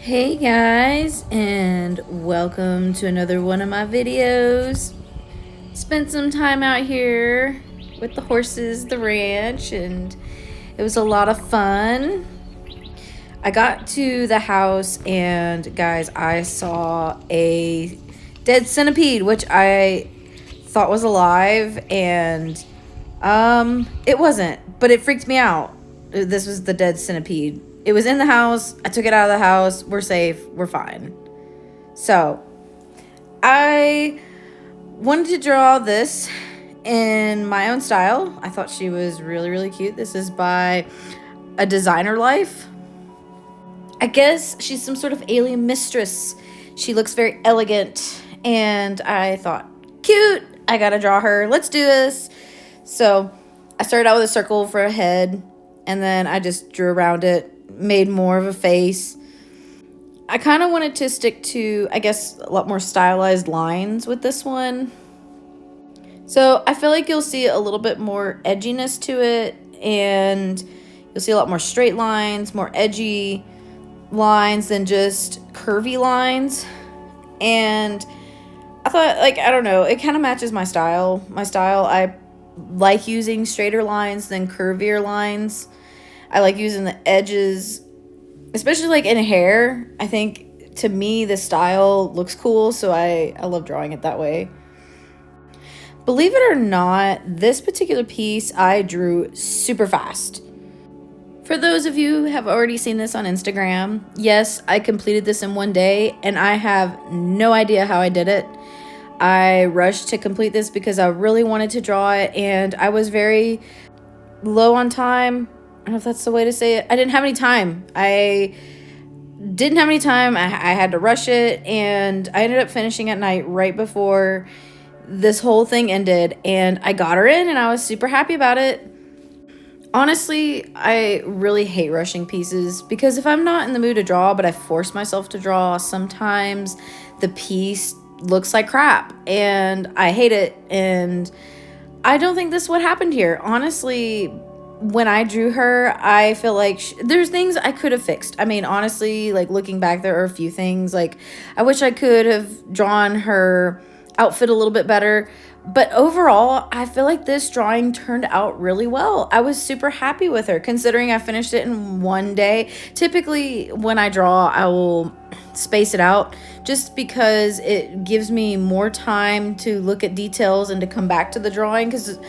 Hey guys, and welcome to another one of my videos. Spent some time out here with the horses, the ranch, and it was a lot of fun. I got to the house and guys, I saw a dead centipede, which I thought was alive, and it wasn't, but it freaked me out. This was the dead centipede. It was in the house. I took it out of the house. We're safe. We're fine. So, I wanted to draw this in my own style. I thought she was really, really cute. This is by a designer life. I guess she's some sort of alien mistress. She looks very elegant, and I thought, cute. I gotta draw her. Let's do this. So, I started out with a circle for a head, and then I just drew around it, made more of a face. I kind of wanted to stick to, I guess, a lot more stylized lines with this one. So I feel like you'll see a little bit more edginess to it, and you'll see a lot more straight lines, more edgy lines than just curvy lines. And I thought, I don't know, it kind of matches my style. I like using straighter lines than curvier lines. I like using the edges, especially in hair. I think to me the style looks cool, so I love drawing it that way. Believe it or not, this particular piece I drew super fast. For those of you who have already seen this on Instagram, yes, I completed this in one day, and I have no idea how I did it. I rushed to complete this because I really wanted to draw it, and I was very low on time. I don't know if that's the way to say it. I didn't have any time. I had to rush it, and I ended up finishing at night right before this whole thing ended, and I got her in, and I was super happy about it. Honestly, I really hate rushing pieces because if I'm not in the mood to draw, but I force myself to draw, sometimes the piece looks like crap, and I hate it, and I don't think this is what happened here. Honestly, when I drew her, I feel like there's things I could have fixed. I mean, honestly, looking back, there are a few things. I wish I could have drawn her outfit a little bit better. But overall, I feel like this drawing turned out really well. I was super happy with her, considering I finished it in one day. Typically, when I draw, I will space it out just because it gives me more time to look at details and to come back to the drawing, because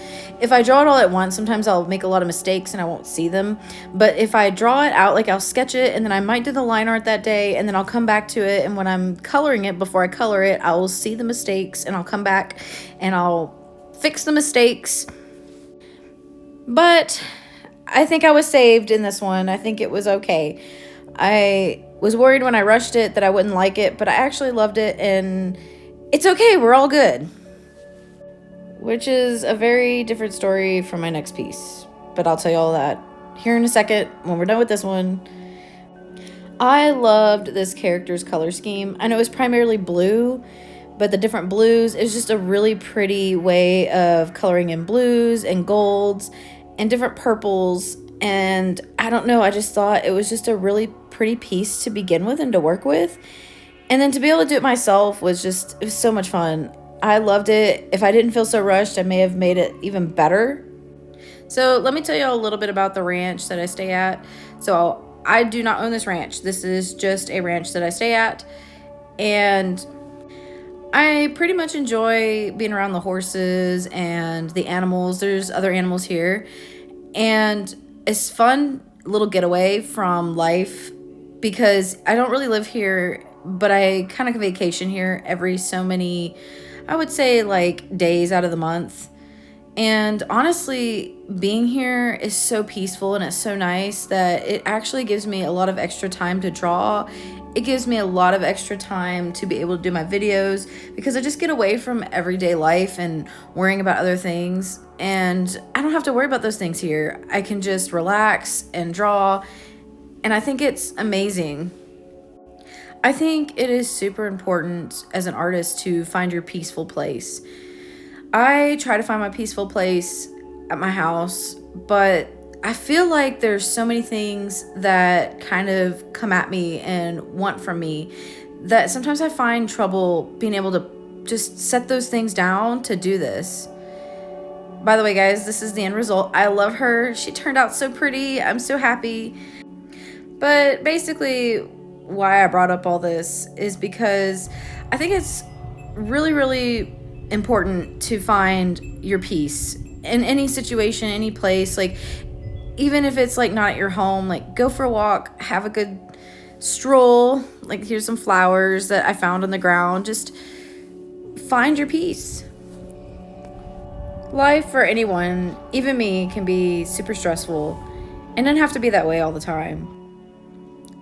if I draw it all at once, sometimes I'll make a lot of mistakes and I won't see them. But if I draw it out, I'll sketch it, and then I might do the line art that day, and then I'll come back to it, and when I'm coloring it, before I color it, I will see the mistakes, and I'll come back and I'll fix the mistakes. But I think I was saved in this one. I think it was okay. I was worried when I rushed it that I wouldn't like it, but I actually loved it, and it's okay. We're all good. Which is a very different story from my next piece, but I'll tell you all that here in a second when we're done with this one. I loved this character's color scheme. I know it was primarily blue, but the different blues is just a really pretty way of coloring in blues and golds and different purples. And I don't know, I just thought it was just a really pretty piece to begin with and to work with. And then to be able to do it myself it was so much fun. I loved it. If I didn't feel so rushed, I may have made it even better. So let me tell you a little bit about the ranch that I stay at. So I do not own this ranch. This is just a ranch that I stay at. And I pretty much enjoy being around the horses and the animals. There's other animals here. And it's fun little getaway from life because I don't really live here, but I kind of vacation here every so many, I would say days out of the month. And honestly, being here is so peaceful and it's so nice that it actually gives me a lot of extra time to draw. It gives me a lot of extra time to be able to do my videos because I just get away from everyday life and worrying about other things. And I don't have to worry about those things here. I can just relax and draw. And I think it's amazing. I think it is super important as an artist to find your peaceful place. I try to find my peaceful place at my house, but I feel like there's so many things that kind of come at me and want from me that sometimes I find trouble being able to just set those things down to do this. By the way, guys, this is the end result. I love her. She turned out so pretty. I'm so happy. But basically, why I brought up all this is because I think it's really, really important to find your peace in any situation, any place. Like, even if it's like not at your home, like go for a walk, have a good stroll. Like, here's some flowers that I found on the ground. Just find your peace. Life for anyone, even me, can be super stressful and doesn't have to be that way all the time.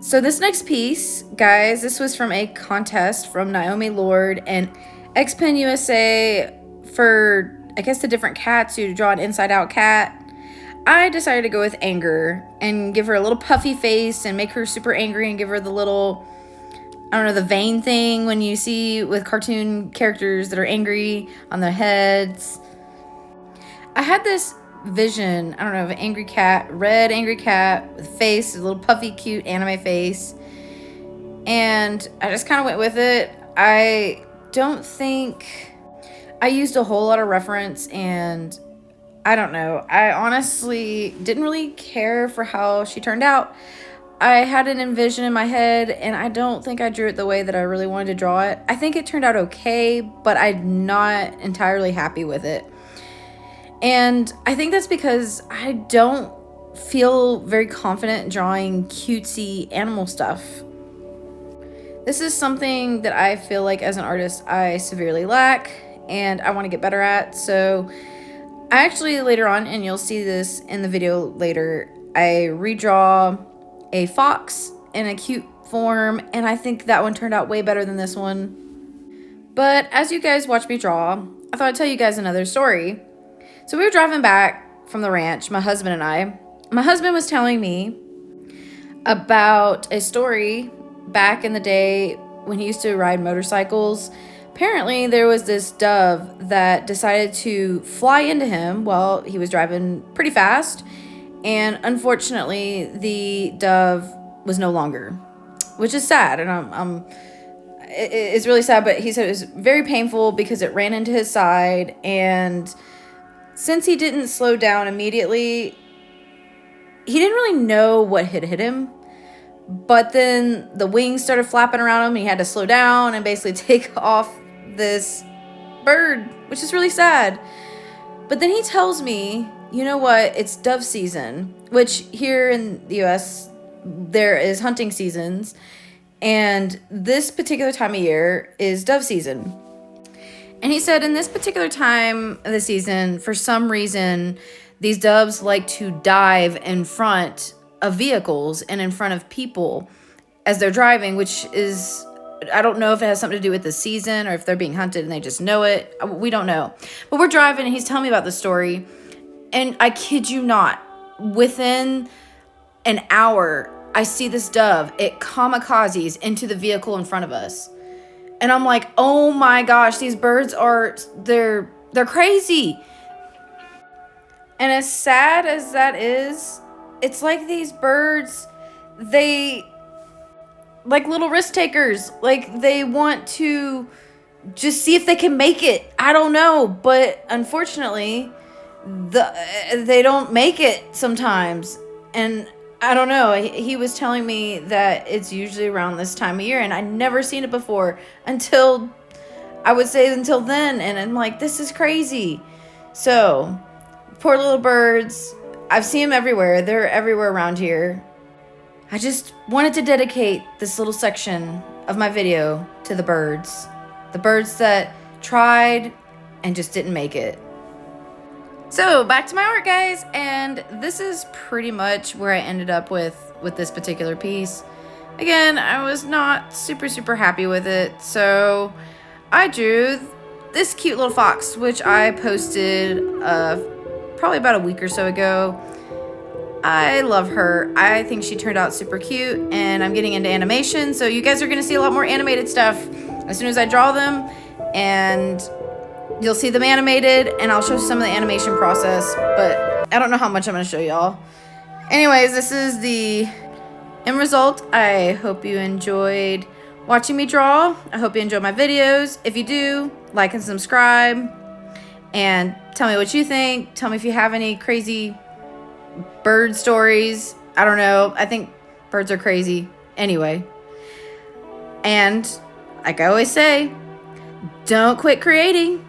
So this next piece, guys, this was from a contest from Naomi Lord and Xpen USA for, I guess, the different cats to draw an inside out cat. I decided to go with anger and give her a little puffy face and make her super angry and give her the little, I don't know, the vein thing when you see with cartoon characters that are angry on their heads. I had this vision, I don't know, of an angry cat, red angry cat with a face, a little puffy, cute anime face. And I just kind of went with it. I don't think I used a whole lot of reference, and I don't know. I honestly didn't really care for how she turned out. I had an envision in my head, and I don't think I drew it the way that I really wanted to draw it. I think it turned out okay, but I'm not entirely happy with it. And I think that's because I don't feel very confident drawing cutesy animal stuff. This is something that I feel like as an artist I severely lack and I want to get better at. So I actually later on, and you'll see this in the video later, I redraw a fox in a cute form, and I think that one turned out way better than this one. But as you guys watch me draw, I thought I'd tell you guys another story. So we were driving back from the ranch, my husband and I. My husband was telling me about a story back in the day when he used to ride motorcycles. Apparently, there was this dove that decided to fly into him while he was driving pretty fast. And unfortunately, the dove was no longer, which is sad. And it's really sad, but he said it was very painful because it ran into his side. And since he didn't slow down immediately, he didn't really know what had hit him. But then the wings started flapping around him, and he had to slow down and basically take off this bird, which is really sad. But then he tells me, you know what, it's dove season, which here in the US there is hunting seasons, and this particular time of year is dove season. And he said in this particular time of the season, for some reason, these doves like to dive in front of vehicles and in front of people as they're driving, which is, I don't know if it has something to do with the season or if they're being hunted and they just know it. We don't know. But we're driving and he's telling me about the story. And I kid you not, within an hour, I see this dove. It kamikazes into the vehicle in front of us. And I'm like, oh my gosh, these birds they're crazy. And as sad as that is, it's like these birds, they, like little risk takers, like they want to just see if they can make it. I don't know, but unfortunately, they don't make it sometimes. And I don't know, he was telling me that it's usually around this time of year, and I'd never seen it before until then, and I'm like, this is crazy. So, poor little birds, I've seen them everywhere. They're everywhere around here. I just wanted to dedicate this little section of my video to the birds. The birds that tried and just didn't make it. So back to my art, guys, and this is pretty much where I ended up with this particular piece. Again, I was not super happy with it, so I drew this cute little fox, which I posted probably about a week or so ago. I love her. I think she turned out super cute, and I'm getting into animation, so you guys are going to see a lot more animated stuff as soon as I draw them, and you'll see them animated, and I'll show some of the animation process, but I don't know how much I'm going to show y'all. Anyways, this is the end result. I hope you enjoyed watching me draw. I hope you enjoy my videos. If you do, like and subscribe. And tell me what you think. Tell me if you have any crazy bird stories. I don't know. I think birds are crazy. Anyway. And like I always say, don't quit creating.